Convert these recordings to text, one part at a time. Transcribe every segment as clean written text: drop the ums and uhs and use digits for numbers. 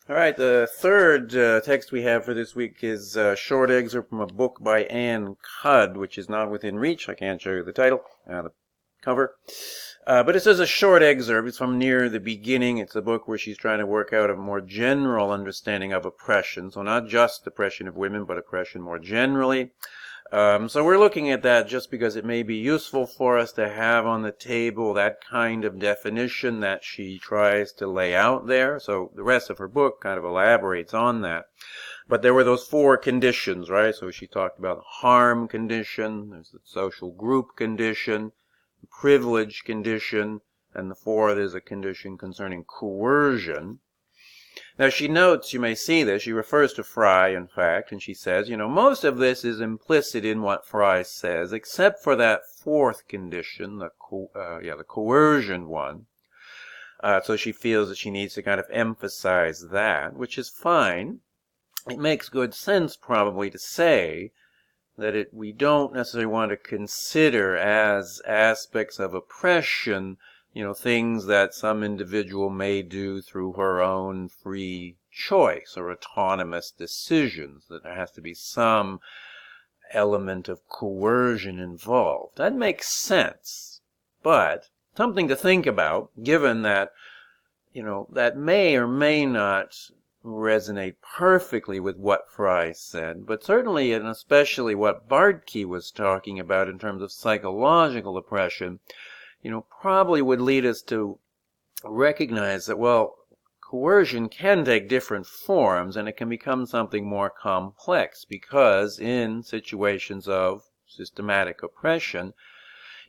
All right, the third text we have for this week is a short excerpt from a book by Cudd, which is not within reach. I can't show you the title, the cover. But it says a short excerpt. It's from near the beginning. It's a book where she's trying to work out a more general understanding of oppression. So not just oppression of women, but oppression more generally. So we're looking at that just because it may be useful for us to have on the table that kind of definition that she tries to lay out there. So the rest of her book kind of elaborates on that. But there were those four conditions, right? So she talked about the harm condition, there's the social group condition, the privilege condition, and the fourth is a condition concerning coercion. Now she notes, you may see this, she refers to Fry, in fact, and she says, most of this is implicit in what Fry says, except for that fourth condition, the coercion one. So she feels that she needs to kind of emphasize that, which is fine. It makes good sense, probably, to say that we don't necessarily want to consider as aspects of oppression things that some individual may do through her own free choice or autonomous decisions, that there has to be some element of coercion involved. That makes sense, but something to think about, given that, that may or may not resonate perfectly with what Fry said, but certainly and especially what Bartke was talking about in terms of psychological oppression, probably would lead us to recognize that, well, coercion can take different forms and it can become something more complex because in situations of systematic oppression,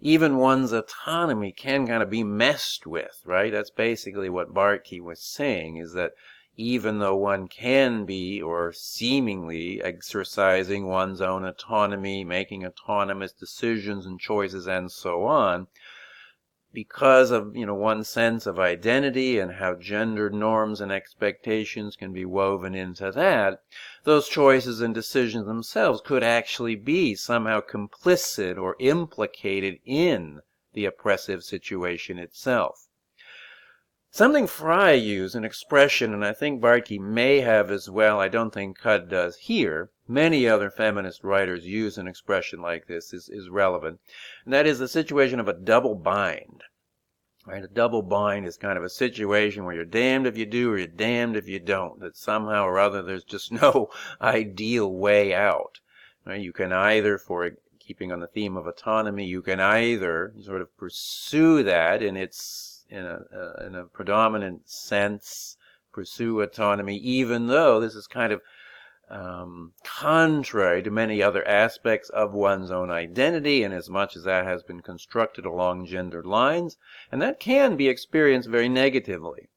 even one's autonomy can kind of be messed with, right? That's basically what Bartke was saying, is that even though one can be, or seemingly, exercising one's own autonomy, making autonomous decisions and choices and so on, because of one's sense of identity and how gender norms and expectations can be woven into that, those choices and decisions themselves could actually be somehow complicit or implicated in the oppressive situation itself. Something Fry used, an expression, and I think Bartke may have as well, I don't think Cudd does here, many other feminist writers use an expression like this, is relevant, and that is the situation of a double bind. Right? A double bind is kind of a situation where you're damned if you do or you're damned if you don't, that somehow or other there's just no ideal way out. Right? You can either, for keeping on the theme of autonomy, you can either sort of pursue that in a predominant sense, pursue autonomy, even though this is kind of contrary to many other aspects of one's own identity, and as much as that has been constructed along gender lines, and that can be experienced very negatively.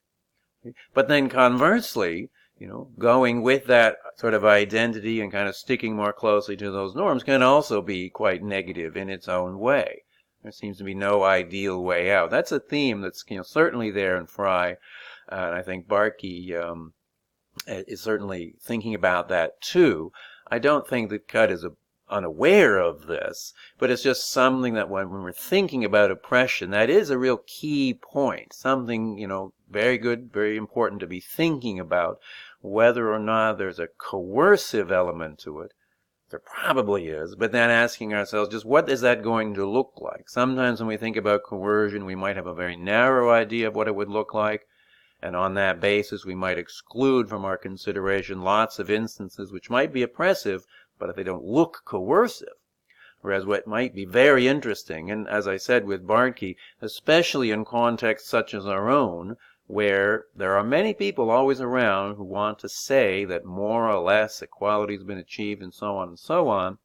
But then conversely, going with that sort of identity and kind of sticking more closely to those norms can also be quite negative in its own way. There seems to be no ideal way out. That's a theme that's certainly there in Fry, and I think Bartke is certainly thinking about that too. I don't think that Cudd is unaware of this, but it's just something that when we're thinking about oppression, that is a real key point, something, very good, very important to be thinking about, whether or not there's a coercive element to it. There probably is, but then asking ourselves, just what is that going to look like? Sometimes when we think about coercion, we might have a very narrow idea of what it would look like, and on that basis we might exclude from our consideration lots of instances which might be oppressive, but if they don't look coercive. Whereas what might be very interesting, and as I said with Bartke, especially in contexts such as our own, where there are many people always around who want to say that more or less equality has been achieved and so on and so on,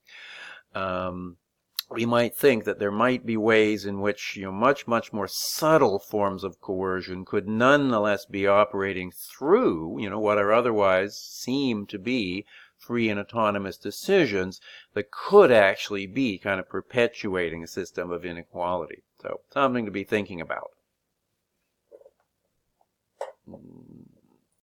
we might think that there might be ways in which much more subtle forms of coercion could nonetheless be operating through what are otherwise seem to be free and autonomous decisions that could actually be kind of perpetuating a system of inequality. So something to be thinking about.